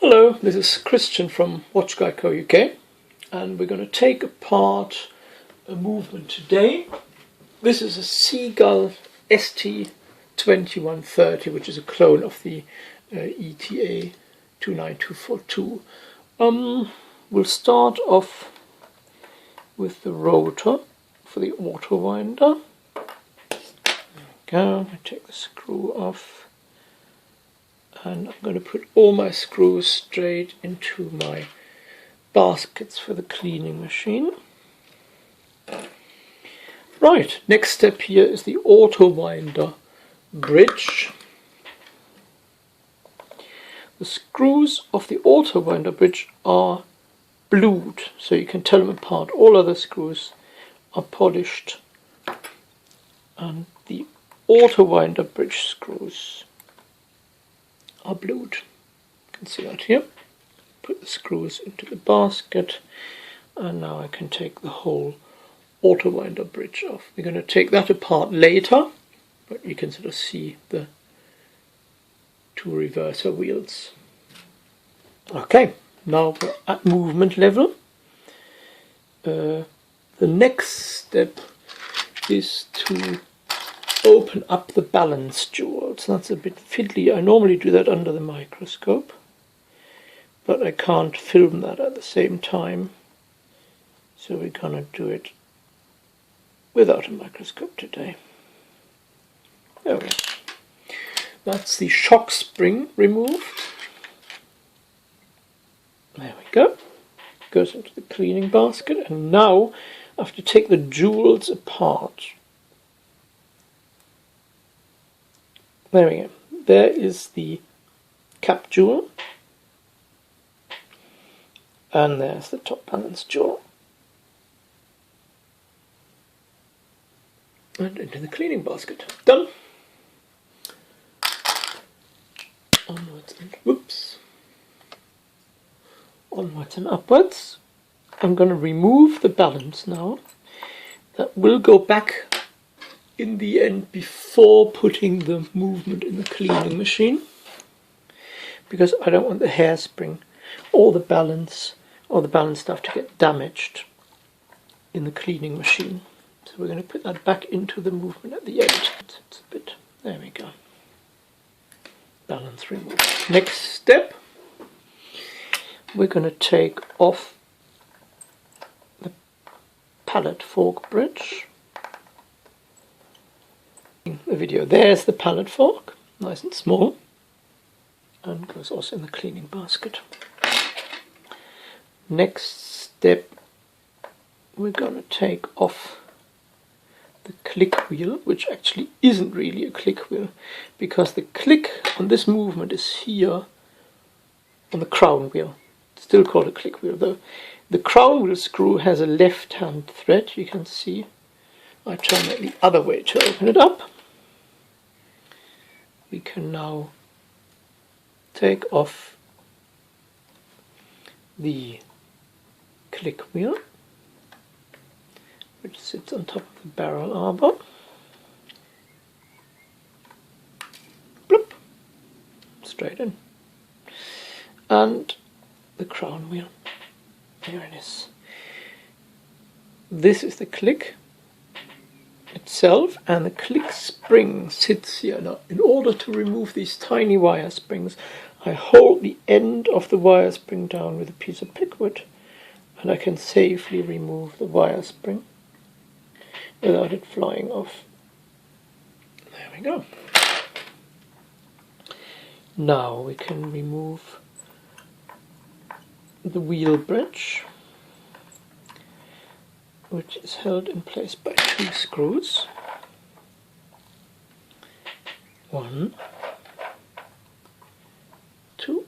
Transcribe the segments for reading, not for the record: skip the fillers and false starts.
Hello, this is Christian from Watch Guy Co UK, and we're going to take apart a movement today. This is a Sea-Gull ST2130, which is a clone of the ETA2824-2. We'll start off with the rotor for the auto winder. There we go. I take the screw off. And I'm going to put all my screws straight into my baskets for the cleaning machine. Right, next step here is the auto winder bridge. The screws of the auto winder bridge are blued, so you can tell them apart. All other screws are polished, and the auto winder bridge screws are blued. You can see that here. Put the screws into the basket, and now I can take the whole auto winder bridge off. We're going to take that apart later, but you can sort of see the two reverser wheels. Okay, now we're at movement level. The next step is to open up the balance jewels. That's a bit fiddly. I normally do that under the microscope, but I can't film that at the same time, so we're gonna do it without a microscope today. There we go. That's the shock spring removed. There we go. Goes into the cleaning basket, and now I have to take the jewels apart. There we go. There is the cap jewel, and there's the top balance jewel. And into the cleaning basket. Done. Onwards and whoops. Onwards and upwards. I'm going to remove the balance now. That will go back in the end before putting the movement in the cleaning machine, because I don't want the hairspring or the balance stuff to get damaged in the cleaning machine. So we're going to put that back into the movement at the end. It's a bit, there we go. Balance removed. Next step, we're going to take off the pallet fork bridge. The video. There's the pallet fork, nice and small, and goes also in the cleaning basket. Next step, we're going to take off the click wheel, which actually isn't really a click wheel, because the click on this movement is here on the crown wheel. It's still called a click wheel though. The crown wheel screw has a left hand thread, you can see. I turn it the other way to open it up. We can now take off the click wheel, which sits on top of the barrel arbor. Bloop, straight in. And the crown wheel. Here it is. This is the click itself, and the click spring sits here. Now, in order to remove these tiny wire springs, I hold the end of the wire spring down with a piece of pickwood, and I can safely remove the wire spring without it flying off. There we go. Now we can remove the wheel bridge, which is held in place by two screws. 1, 2,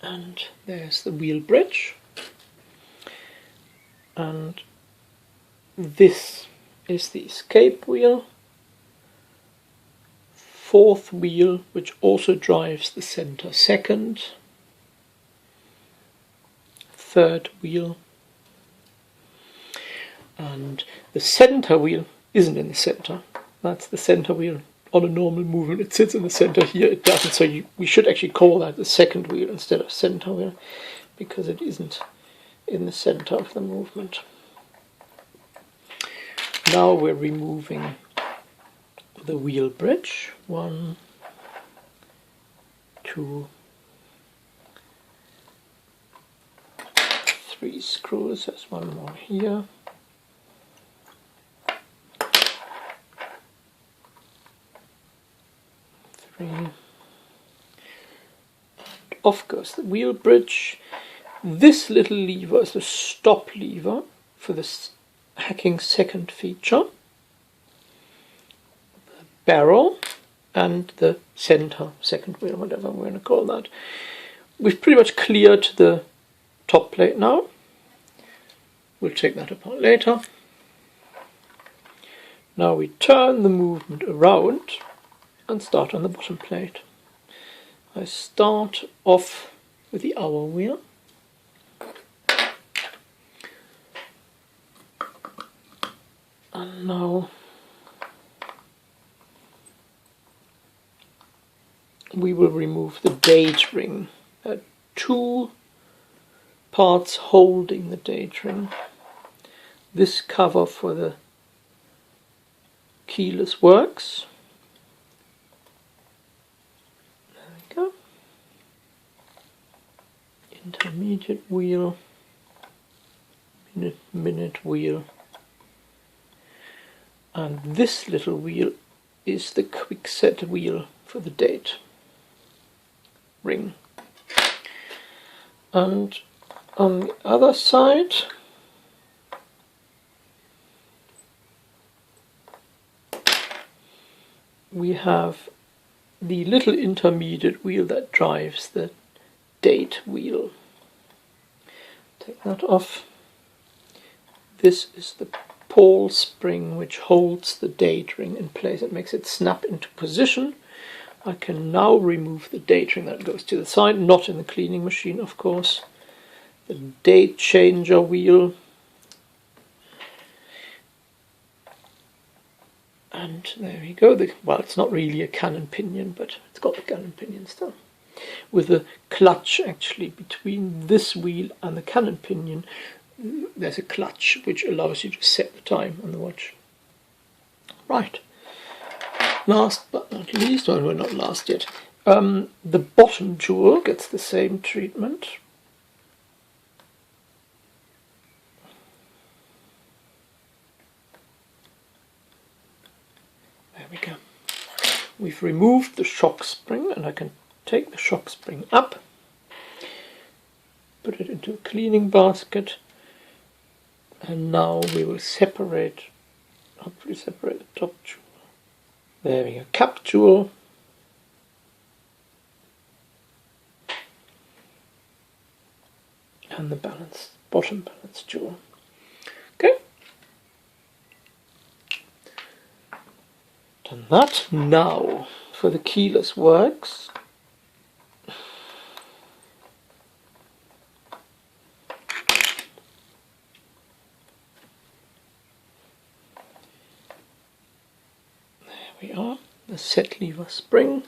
and there's the wheel bridge. And this is the escape wheel, fourth wheel, which also drives the center second, third wheel, and the center wheel isn't in the center. That's the center wheel on a normal movement it sits in the center. Here it doesn't, so we should actually call that the second wheel instead of center wheel, because it isn't in the center of the movement. Now we're removing the wheel bridge. 1, 2, 3 screws. There's one more here. And off goes the wheel bridge. This little lever is the stop lever for this hacking second feature. The barrel and the center second wheel, whatever we're going to call that. We've pretty much cleared the top plate now. We'll take that apart later. Now we turn the movement around and start on the bottom plate. I start off with the hour wheel. And now we will remove the date ring. There are 2 parts holding the date ring. This cover for the keyless works. Intermediate wheel, minute wheel, and this little wheel is the quick set wheel for the date ring. And on the other side we have the little intermediate wheel that drives the date wheel. Take that off. This is the pawl spring which holds the date ring in place. It makes it snap into position. I can now remove the date ring. That goes to the side, not in the cleaning machine, of course. The date changer wheel. And there we go. Well, it's not really a cannon pinion, but it's got the cannon pinion still. With a clutch actually between this wheel and the cannon pinion, there's a clutch which allows you to set the time on the watch. Right. Last but not least, well, we're not last yet. The bottom jewel gets the same treatment. There we go. We've removed the shock spring, and I can take the shock spring up, put it into a cleaning basket, and now we will separate, hopefully separate the top jewel. There we go, cap jewel, and the bottom balance jewel. Okay, done that. Now for the keyless works. We are the set lever spring,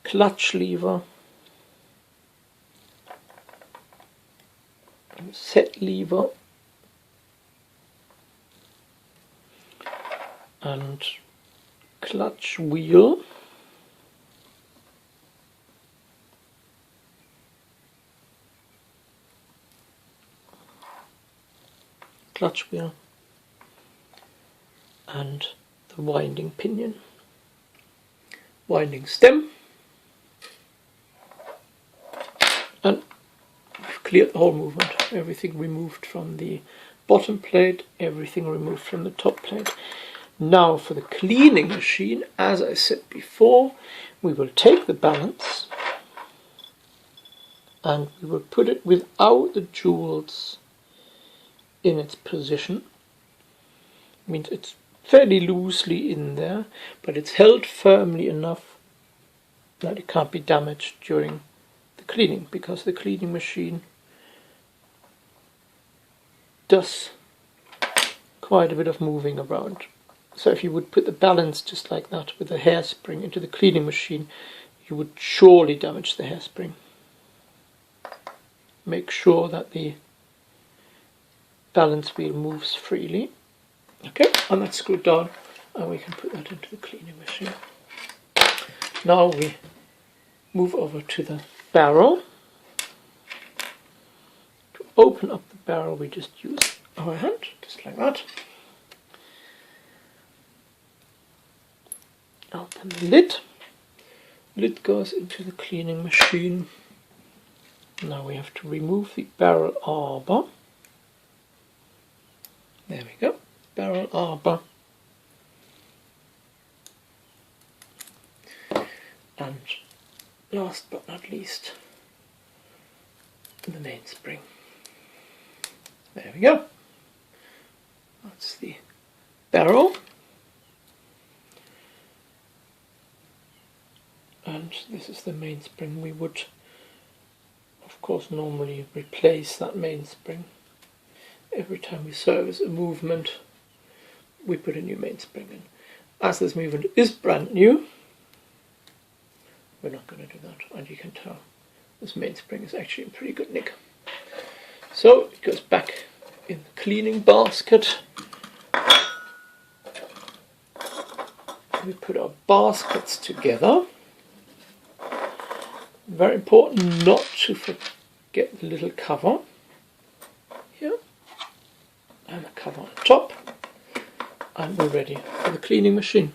clutch lever, set lever, and clutch wheel, clutch wheel, and the winding pinion, winding stem, and we've cleared the whole movement. Everything removed from the bottom plate, everything removed from the top plate. Now for the cleaning machine, as I said before, we will take the balance and we will put it without the jewels in its position. Means it's fairly loosely in there, but it's held firmly enough that it can't be damaged during the cleaning, because the cleaning machine does quite a bit of moving around. So if you would put the balance just like that with the hairspring into the cleaning machine, you would surely damage the hairspring. Make sure that the balance wheel moves freely. Okay, and that's screwed down, and we can put that into the cleaning machine. Now we move over to the barrel. To open up the barrel, we just use our hand, just like that. Open the lid. Lid goes into the cleaning machine. Now we have to remove the barrel arbor. There we go, barrel arbor. And last but not least, the mainspring. There we go. That's the barrel. And this is the mainspring. We would, of course, normally replace that mainspring. Every time we service a movement, we put a new mainspring in. As this movement is brand new, we're not going to do that. And you can tell this mainspring is actually in pretty good nick. So it goes back in the cleaning basket. We put our baskets together. Very important not to forget the little cover here, and the cover on top, and we're ready for the cleaning machine.